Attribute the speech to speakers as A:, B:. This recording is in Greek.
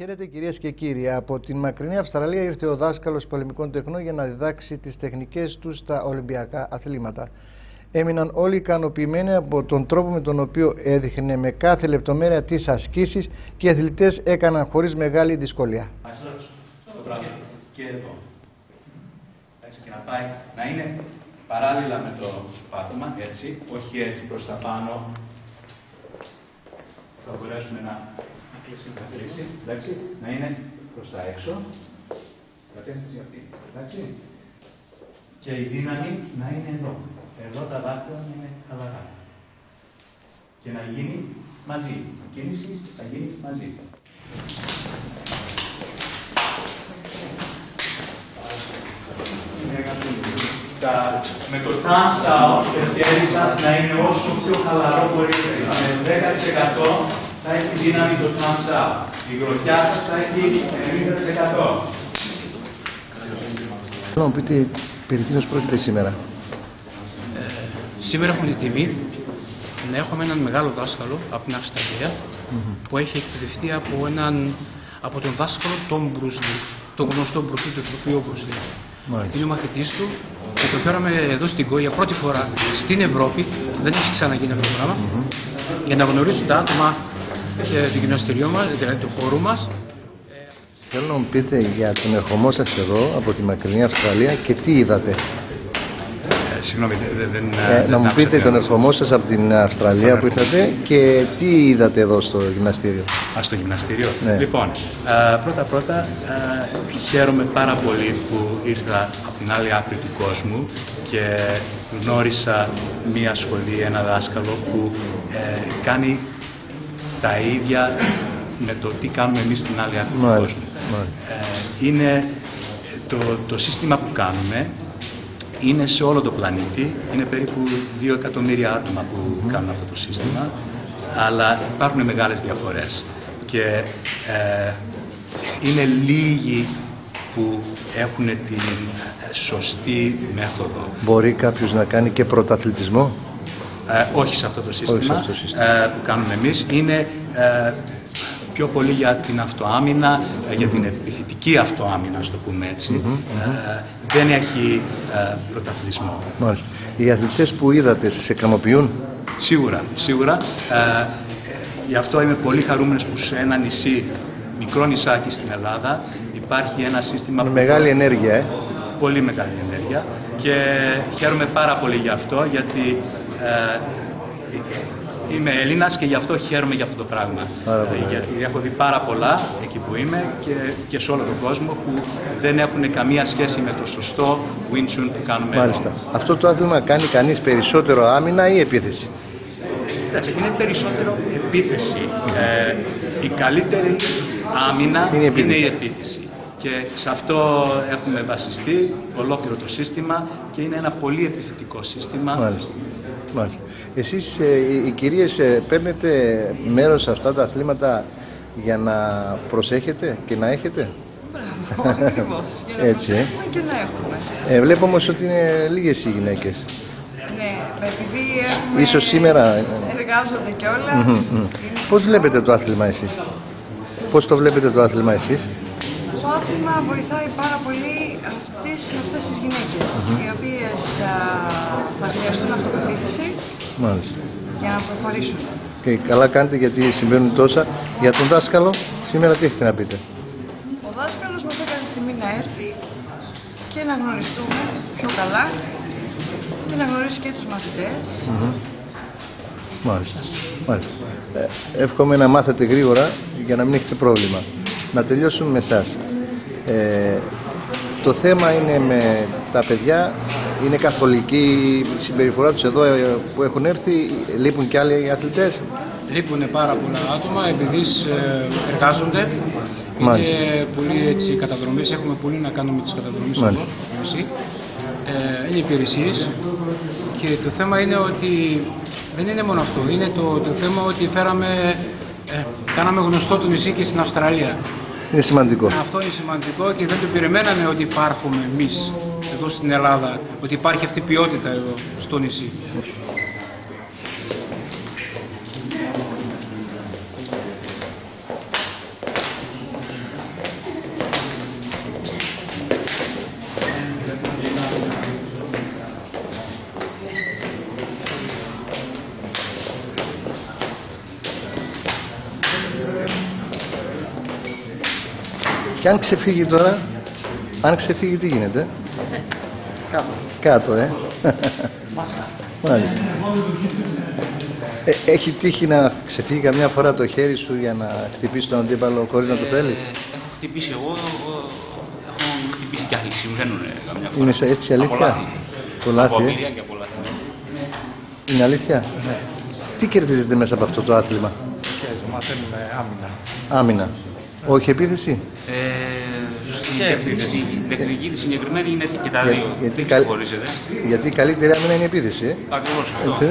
A: Χαίρετε κυρίες και κύριοι. Από την μακρινή Αυστραλία ήρθε ο δάσκαλος πολεμικών τεχνών για να διδάξει τις τεχνικές του στα Ολυμπιακά αθλήματα. Έμειναν όλοι ικανοποιημένοι από τον τρόπο με τον οποίο έδειχνε με κάθε λεπτομέρεια τις ασκήσεις και οι αθλητές έκαναν χωρίς μεγάλη δυσκολία.
B: Το βράδυ και εδώ. Έτσι, και να πάει να είναι παράλληλα με το πάτωμα, έτσι, όχι έτσι προς τα πάνω. Θα μπορέσουμε να κλείσει, εντάξει, να είναι προς τα έξω. Κατεύθυνση αυτή, εντάξει. Και η δύναμη να είναι εδώ. Εδώ τα δάχτυλα να είναι χαλαρά. Και να γίνει μαζί. Η κίνηση θα γίνει μαζί. Με το thumbs out, το χέρι σας να είναι όσο πιο χαλαρό μπορείτε. Με 10% θα έχει δύναμη το thumbs out. Η γροθιά σας θα έχει 90%.
A: Θέλω να μου πείτε περί τίνος πρόκειται σήμερα.
C: Σήμερα έχουμε την τιμή να έχουμε έναν μεγάλο δάσκαλο από την Αυστραλία που έχει εκπαιδευτεί από τον δάσκαλο τον Bruce Lee, τον γνωστό Bruce Lee, τον ηθοποιό Bruce Lee. Είναι ο μαθητής του και το φέραμε εδώ στην ΚΟΗ για πρώτη φορά στην Ευρώπη. Δεν έχει ξαναγίνει αυτό το πράγμα. Για να γνωρίσουν τα άτομα του γυμναστηριού μας, δηλαδή του χώρου μας.
A: Θέλω να μου πείτε για τον ερχομό σας εδώ από τη μακρινή Αυστραλία και τι είδατε.
B: Συγγνώμη,
A: να μου πείτε τον ερχομό σας από την Αυστραλία που ήρθατε και τι είδατε εδώ στο γυμναστήριο.
B: Στο γυμναστήριο.
A: Ναι.
B: Λοιπόν, πρώτα χαίρομαι πάρα πολύ που ήρθα από την άλλη άκρη του κόσμου και γνώρισα μία σχολή, ένα δάσκαλο που κάνει τα ίδια με το τι κάνουμε εμείς στην άλλη άκρη του κόσμου. Είναι το σύστημα που κάνουμε. Είναι σε όλο το πλανήτη, είναι περίπου 2 εκατομμύρια άτομα που κάνουν αυτό το σύστημα, αλλά υπάρχουν μεγάλες διαφορές και είναι λίγοι που έχουν την σωστή μέθοδο.
A: Μπορεί κάποιος να κάνει και πρωταθλητισμό?
B: Όχι σε αυτό το σύστημα, που κάνουμε εμείς. Είναι πιο πολύ για την αυτοάμυνα, για την επιθετική αυτοάμυνα, ας το πούμε έτσι. Δεν έχει πρωταθλητισμό.
A: Μάλιστα. Οι αθλητές που είδατε σας ικανοποιούν?
B: Σίγουρα. Γι' αυτό είμαι πολύ χαρούμενος που σε ένα νησί, μικρό νησάκι στην Ελλάδα, υπάρχει ένα σύστημα...
A: Μεγάλη ενέργεια,
B: Πολύ μεγάλη ενέργεια και χαίρομαι πάρα πολύ γι' αυτό, γιατί είμαι Έλληνας και γι' αυτό χαίρομαι για αυτό το πράγμα. Γιατί έχω δει πάρα πολλά εκεί που είμαι και σε όλο τον κόσμο που δεν έχουν καμία σχέση με το σωστό Wing Chun που κάνουμε.
A: Μάλιστα.
B: Εδώ.
A: Αυτό το άθλημα κάνει κανείς περισσότερο άμυνα ή επίθεση?
B: Εντάξει, είναι περισσότερο επίθεση. Η καλύτερη άμυνα είναι η επίθεση. Και σε αυτό έχουμε βασιστεί ολόκληρο το σύστημα και είναι ένα πολύ επιθετικό σύστημα.
A: Μάλιστα. Εσείς οι κυρίες παίρνετε μέρος σε αυτά τα αθλήματα για να προσέχετε και να έχετε?
D: Μπράβο, ακριβώς.
A: Έτσι.
D: Και να έχουμε.
A: Βλέπω όμως ότι είναι λίγες οι γυναίκες.
D: Ναι, επειδή έχουμε...
A: Ίσως σήμερα...
D: εργάζονται κιόλας.
A: Πώς βλέπετε το άθλημα εσείς? Πώς το βλέπετε το άθλημα εσείς?
D: Το άθλημα βοηθάει πάρα πολύ αυτές τις γυναίκες, οι οποίες θα χρειαστούν αυτοπεποίθηση για να προχωρήσουν.
A: Και καλά κάνετε, γιατί συμβαίνουν τόσα. Για τον δάσκαλο, σήμερα τι έχετε να πείτε?
D: Ο δάσκαλος μας έκανε τη τιμή να έρθει και να γνωριστούμε πιο καλά και να γνωρίσει και τους μαθητές.
A: Μάλιστα. Εύχομαι να μάθετε γρήγορα για να μην έχετε πρόβλημα. Να τελειώσουμε με εσάς. Το θέμα είναι με τα παιδιά, είναι καθολική η συμπεριφορά τους εδώ που έχουν έρθει? Λείπουν και άλλοι αθλητές?
C: Λείπουν πάρα πολλά άτομα επειδή εργάζονται. Είναι πολύ καταδρομές, έχουμε πολύ να κάνουμε με τις καταδρομές εδώ. Είναι υπηρεσίες και το θέμα είναι ότι δεν είναι μόνο αυτό, είναι το θέμα ότι κάναμε γνωστό το νησί και στην Αυστραλία.
A: Είναι σημαντικό.
C: Αυτό είναι σημαντικό και δεν το περιμέναμε ότι υπάρχουμε εμείς εδώ στην Ελλάδα, ότι υπάρχει αυτή η ποιότητα εδώ στο νησί.
A: Και αν ξεφύγει τώρα, αν ξεφύγει τι γίνεται? Κάτω, Μάλιστα. Έχει τύχει να ξεφύγει καμιά φορά το χέρι σου για να χτυπήσει τον αντίπαλο χωρίς να το θέλεις?
C: Έχω χτυπήσει εγώ, έχω χτυπήσει κι άλλοι, συμβαίνουν καμιά φορά.
A: Είναι έτσι αλήθεια?
C: Από λάθη. Από εμπειρία και από λάθη.
A: Είναι αλήθεια?
E: Ναι.
A: Τι κερδίζετε μέσα από αυτό το άθλημα?
E: Μαθαίνουμε άμυνα.
A: Άμυνα. Όχι επίθεση?
C: Στην τεχνική τη συγκεκριμένη είναι και τα δύο.
A: Γιατί η καλύτερη άμυνα είναι η επίθεση.
C: Ακριβώς αυτό.